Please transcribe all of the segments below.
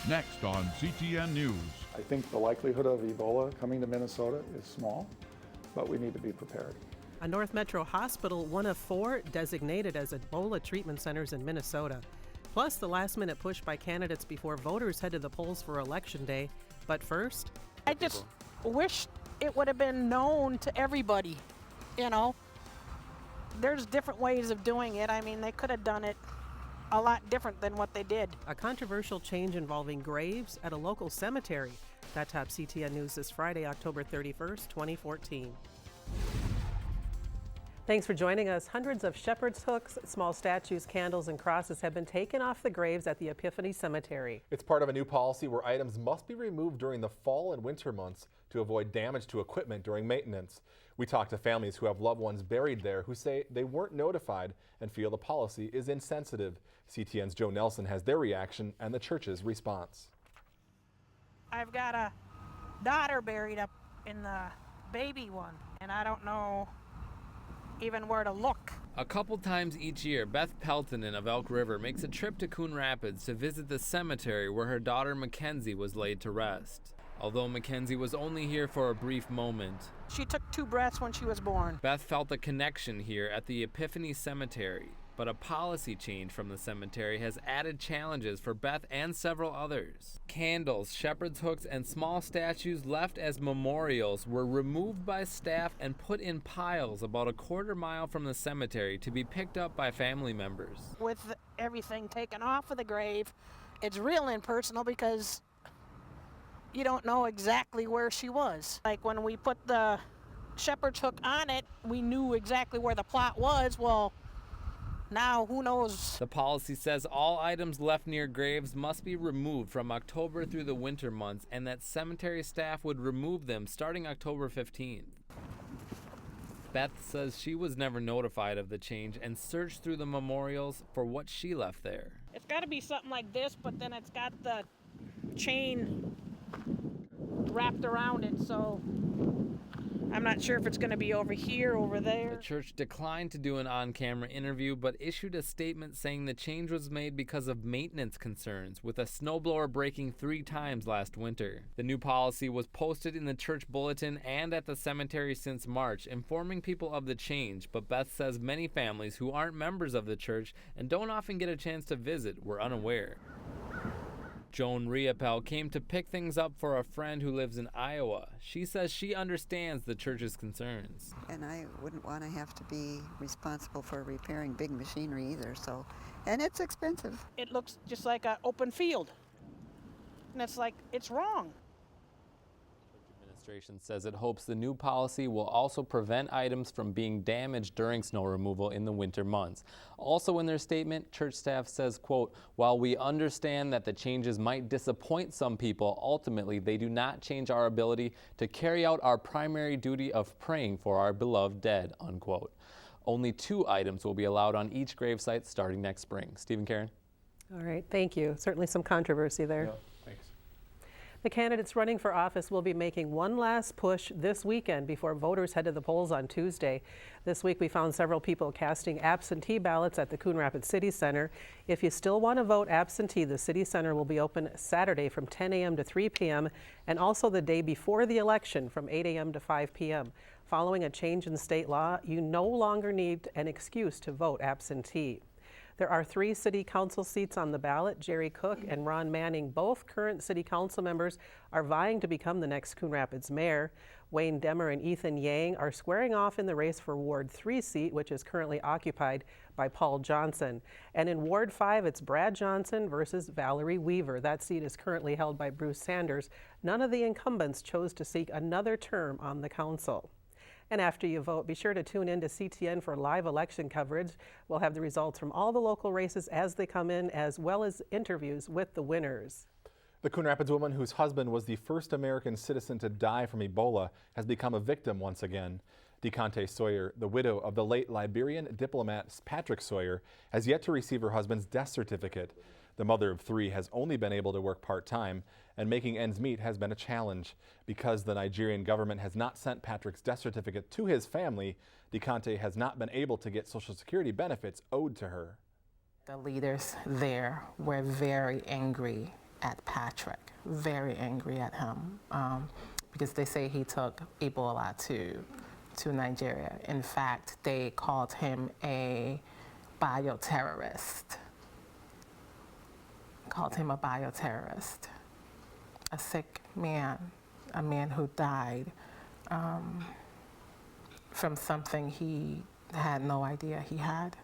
Next on CTN News. I think the likelihood of Ebola coming to Minnesota is small, but we need to be prepared. A North Metro hospital, one of 4 designated as Ebola treatment centers in Minnesota. Plus, the last-minute push by candidates before voters head to the polls for Election Day. But first, I just wish it would have been known to everybody, you know. There's different ways of doing it. I mean, they could have done it a lot different than what they did. a controversial change involving graves at a local cemetery. That tops CTN News this Friday, October 31st, 2014. Thanks for joining us. Hundreds of shepherd's hooks, small statues, candles, and crosses have been taken off the graves at the Epiphany Cemetery. It's part of a new policy where items must be removed during the fall and winter months to avoid damage to equipment during maintenance. We talked to families who have loved ones buried there who say they weren't notified and feel the policy is insensitive. CTN's Joe Nelson has their reaction and the church's response. I've got a daughter buried up in the baby one, and I don't know even where to look. A couple times each year, Beth Peltonen of Elk River makes a trip to Coon Rapids to visit the cemetery where her daughter Mackenzie was laid to rest. Although Mackenzie was only here for a brief moment, She took 2 breaths when she was born. Beth felt a connection here at the Epiphany Cemetery. But a policy change from the cemetery has added challenges for Beth and several others. Candles, shepherd's hooks, and small statues left as memorials were removed by staff and put in piles about a quarter-mile from the cemetery to be picked up by family members. With everything taken off of the grave, it's real impersonal because you don't know exactly where she was. Like when we put the shepherd's hook on it, we knew exactly where the plot was. Well, now, who knows? The policy says all items left near graves must be removed from October through the winter months, and that cemetery staff would remove them starting October 15th. Beth says she was never notified of the change and searched through the memorials for what she left there. It's got to be something like this, but then it's got the chain wrapped around it, so I'm not sure if it's going to be over here, over there. The church declined to do an on-camera interview, but issued a statement saying the change was made because of maintenance concerns, with a snowblower breaking 3 times last winter. The new policy was posted in the church bulletin and at the cemetery since March, informing people of the change, but Beth says many families who aren't members of the church and don't often get a chance to visit were unaware. Joan Riopel came to pick things up for a friend who lives in Iowa. She says she understands the church's concerns. And I wouldn't want to have to be responsible for repairing big machinery either, so, and it's expensive. It looks just like an open field. And it's like, it's wrong. The administration says it hopes the new policy will also prevent items from being damaged during snow removal in the winter months. Also in their statement, church staff says, quote, while we understand that the changes might disappoint some people, ultimately they do not change our ability to carry out our primary duty of praying for our beloved dead, unquote. Only 2 items will be allowed on each gravesite starting next spring. Stephen, Karen. All right, thank you. Certainly some controversy there. Yeah, thanks. The candidates running for office will be making one last push this weekend before voters head to the polls on Tuesday. This week we found several people casting absentee ballots at the Coon Rapids City Center. If you still want to vote absentee, the City Center will be open Saturday from 10 a.m. to 3 p.m. and also the day before the election from 8 a.m. to 5 p.m. Following a change in state law, you no longer need an excuse to vote absentee. There are 3 city council seats on the ballot. Jerry Cook and Ron Manning, both current city council members, are vying to become the next Coon Rapids mayor. Wayne Demmer and Ethan Yang are squaring off in the race for Ward 3 seat, which is currently occupied by Paul Johnson. And in Ward 5, it's Brad Johnson versus Valerie Weaver. That seat is currently held by Bruce Sanders. None of the incumbents chose to seek another term on the council. And after you vote, be sure to tune in to CTN for live election coverage. We'll have the results from all the local races as they come in, as well as interviews with the winners. The Coon Rapids woman whose husband was the first American citizen to die from Ebola has become a victim once again. DeConte Sawyer, the widow of the late Liberian diplomat Patrick Sawyer, has yet to receive her husband's death certificate. The mother of 3 has only been able to work part-time, and making ends meet has been a challenge. Because the Nigerian government has not sent Patrick's death certificate to his family, DeConte has not been able to get Social Security benefits owed to her. The leaders there were very angry at Patrick, very angry at him, because they say he took Ebola to Nigeria. In fact, they called him a bioterrorist. A sick man, a man who died from something he had no idea he had.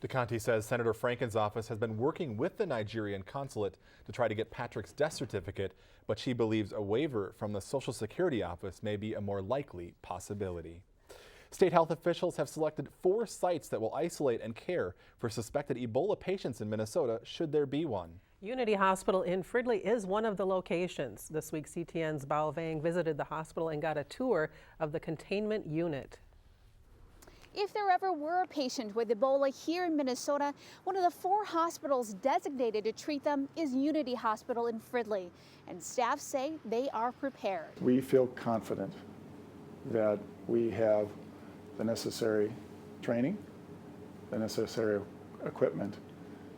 DeConte says Senator Franken's office has been working with the Nigerian consulate to try to get Patrick's death certificate, but she believes a waiver from the Social Security office may be a more likely possibility. State health officials have selected 4 sites that will isolate and care for suspected Ebola patients in Minnesota, should there be one. Unity Hospital in Fridley is one of the locations. This week, CTN's Bao Vang visited the hospital and got a tour of the containment unit. If there ever were a patient with Ebola here in Minnesota, one of the 4 hospitals designated to treat them is Unity Hospital in Fridley, and staff say they are prepared. We feel confident that we have the necessary training, the necessary equipment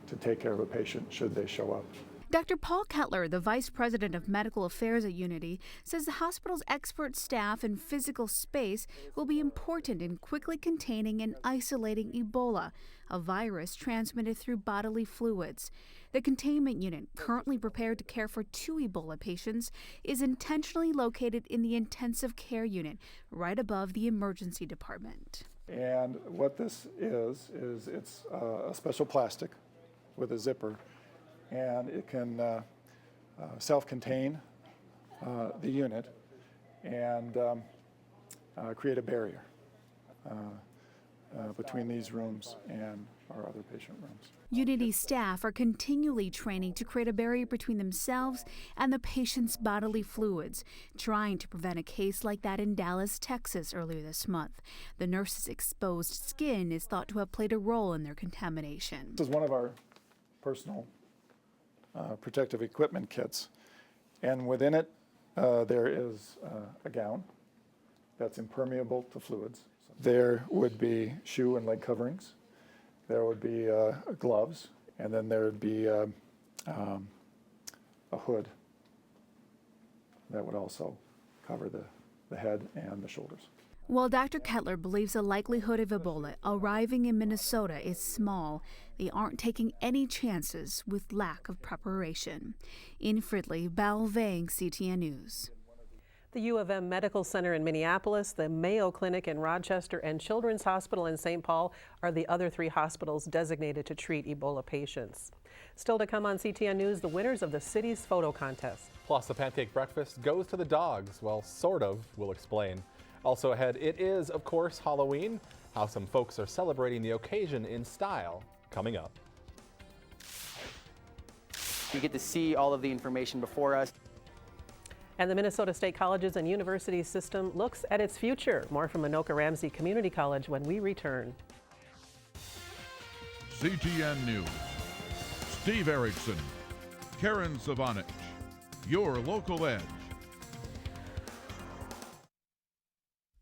to take care of a patient should they show up. Dr. Paul Kettler, the Vice President of Medical Affairs at Unity, says the hospital's expert staff and physical space will be important in quickly containing and isolating Ebola, a virus transmitted through bodily fluids. The containment unit, currently prepared to care for 2 Ebola patients, is intentionally located in the intensive care unit, right above the emergency department. And what this is it's a special plastic with a zipper, and it can self-contain the unit and create a barrier between these rooms and our other patient rooms. Unity staff are continually training to create a barrier between themselves and the patient's bodily fluids, trying to prevent a case like that in Dallas, Texas earlier this month. The nurse's exposed skin is thought to have played a role in their contamination. This is one of our personal protective equipment kits, and within it there is a gown that's impermeable to fluids. There would be shoe and leg coverings, there would be gloves, and then there would be a hood that would also cover the head and the shoulders. While Dr. Kettler believes the likelihood of Ebola arriving in Minnesota is small, they aren't taking any chances with lack of preparation. In Fridley, Bao Vang, CTN News. The U of M Medical Center in Minneapolis, the Mayo Clinic in Rochester, and Children's Hospital in St. Paul are the other 3 hospitals designated to treat Ebola patients. Still to come on CTN News, the winners of the city's photo contest. Plus, the pancake breakfast goes to the dogs. Well, sort of. We'll explain. Also ahead, it is, of course, Halloween. How some folks are celebrating the occasion in style. Coming up. You get to see all of the information before us. And the Minnesota State Colleges and Universities system looks at its future. More from Anoka Ramsey Community College when we return. CTN News. Steve Erickson, Karen Savanich, your local edge.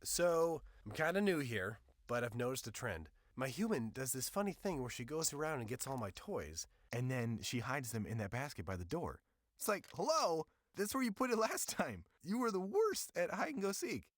So, I'm kind of new here, but I've noticed a trend. My human does this funny thing where she goes around and gets all my toys, and then she hides them in that basket by the door. It's like, hello, that's where you put it last time. You were the worst at hide and go seek.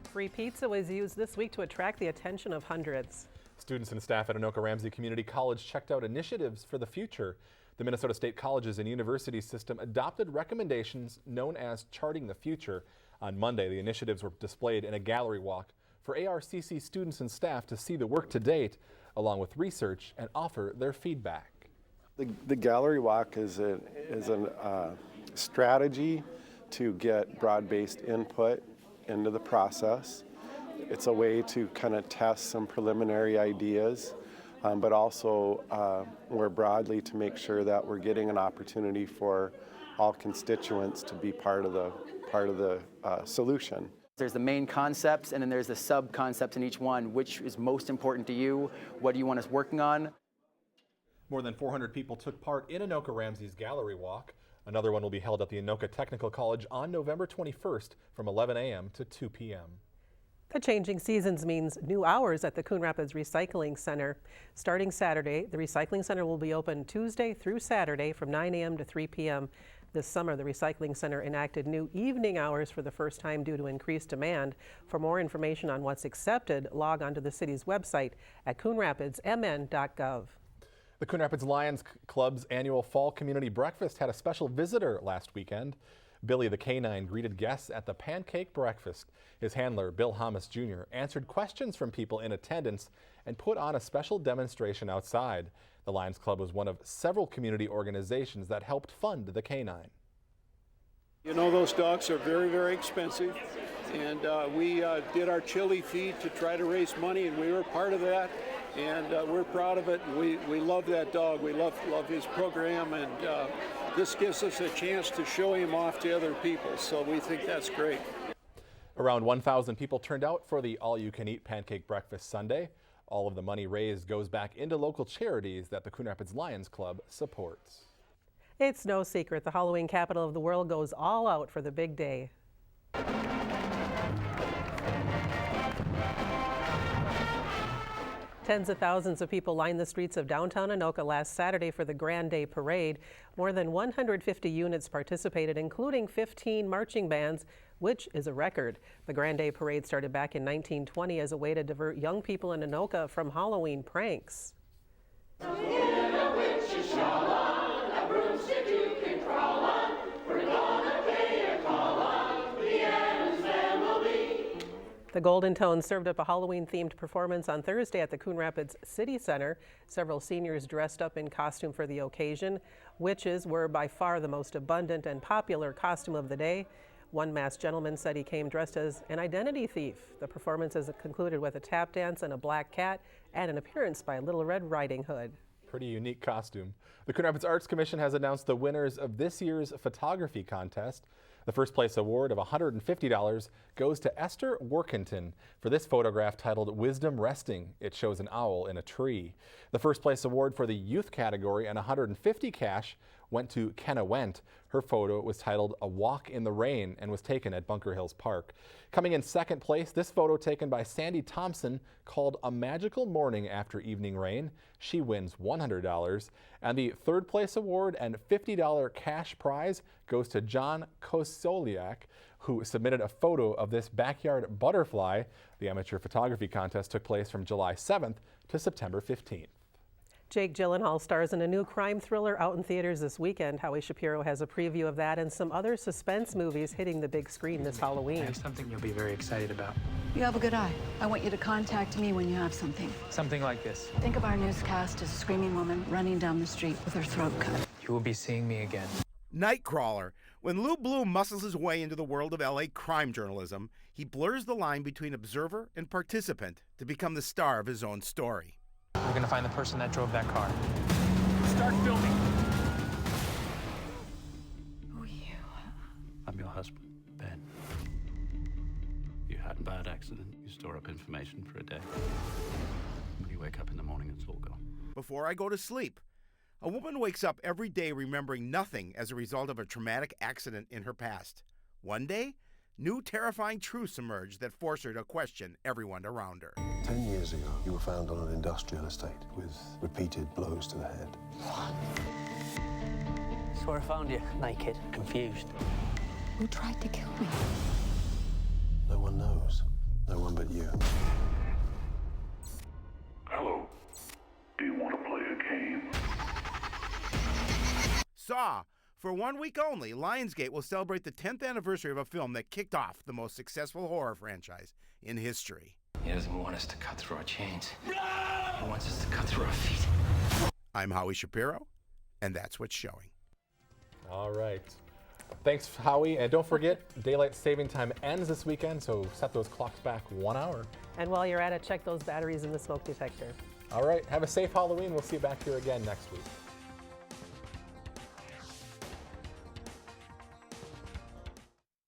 Free pizza was used this week to attract the attention of hundreds. Students and staff at Anoka Ramsey Community College checked out initiatives for the future. The Minnesota State Colleges and Universities system adopted recommendations known as Charting the Future. On Monday, the initiatives were displayed in a gallery walk for ARCC students and staff to see the work to date, along with research, and offer their feedback. The gallery walk is a strategy to get broad-based input into the process. It's a way to kind of test some preliminary ideas, but also more broadly to make sure that we're getting an opportunity for all constituents to be part of the solution. There's the main concepts, and then there's the sub-concepts in each one. Which is most important to you? What do you want us working on? More than 400 people took part in Anoka Ramsey's gallery walk. Another one will be held at the Anoka Technical College on November 21st from 11 a.m. to 2 p.m. The changing seasons means new hours at the Coon Rapids Recycling Center. Starting Saturday, the Recycling Center will be open Tuesday through Saturday from 9 a.m. to 3 p.m. This summer, the Recycling Center enacted new evening hours for the first time due to increased demand. For more information on what's accepted, log on to the city's website at coonrapidsmn.gov. The Coon Rapids Lions Club's annual Fall Community Breakfast had a special visitor last weekend. Billy the Canine greeted guests at the pancake breakfast. His handler, Bill Hamas Jr., answered questions from people in attendance and put on a special demonstration outside. The Lions Club was one of several community organizations that helped fund the canine. You know, those dogs are very, very expensive, and we did our chili feed to try to raise money, and we were part of that, and we're proud of it. We love that dog. We love his program, and this gives us a chance to show him off to other people, so we think that's great. Around 1,000 people turned out for the all-you-can-eat pancake breakfast Sunday. All of the money raised goes back into local charities that the Coon Rapids Lions Club supports. It's no secret the Halloween capital of the world goes all out for the big day. Tens of thousands of people lined the streets of downtown Anoka last Saturday for the Grand Day Parade. More than 150 units participated, including 15 marching bands, which is a record. The Grand Day Parade started back in 1920 as a way to divert young people in Anoka from Halloween pranks. The Golden Tones served up a Halloween-themed performance on Thursday at the Coon Rapids City Center. Several seniors dressed up in costume for the occasion. Witches were by far the most abundant and popular costume of the day. One masked gentleman said he came dressed as an identity thief. The performance is concluded with a tap dance and a black cat and an appearance by Little Red Riding Hood. Pretty unique costume. The Coon Rapids Arts Commission has announced the winners of this year's photography contest. The first place award of $150 goes to Esther Workington for this photograph titled Wisdom Resting. It shows an owl in a tree. The first place award for the youth category and $150 cash went to Kenna Wendt. Her photo was titled A Walk in the Rain and was taken at Bunker Hills Park. Coming in second place, this photo taken by Sandy Thompson called A Magical Morning After Evening Rain. She wins $100. And the third place award and $50 cash prize goes to John Kosoliak, who submitted a photo of this backyard butterfly. The amateur photography contest took place from July 7th to September 15th. Jake Gyllenhaal stars in a new crime thriller out in theaters this weekend. Howie Shapiro has a preview of that and some other suspense movies hitting the big screen this Halloween. I have something you'll be very excited about. You have a good eye. I want you to contact me when you have something. Something like this. Think of our newscast as a screaming woman running down the street with her throat cut. You will be seeing me again. Nightcrawler. When Lou Bloom muscles his way into the world of LA crime journalism, he blurs the line between observer and participant to become the star of his own story. We're gonna find the person that drove that car. Start filming. Who are you? I'm your husband, Ben. You had a bad accident. You store up information for a day. When you wake up in the morning, it's all gone. Before I go to sleep, a woman wakes up every day remembering nothing as a result of a traumatic accident in her past. One day, new terrifying truths emerge that force her to question everyone around her. 10 years ago, you were found on an industrial estate with repeated blows to the head. That's where I found you, naked, confused. Who tried to kill me? No one knows. No one but you. Hello. Do you want to play a game? Saw. For 1 week only, Lionsgate will celebrate the 10th anniversary of a film that kicked off the most successful horror franchise in history. He doesn't want us to cut through our chains. He wants us to cut through our feet. I'm Howie Shapiro, and that's what's showing. All right. Thanks, Howie. And don't forget, daylight saving time ends this weekend, so set those clocks back 1 hour. And while you're at it, check those batteries in the smoke detector. All right. Have a safe Halloween. We'll see you back here again next week.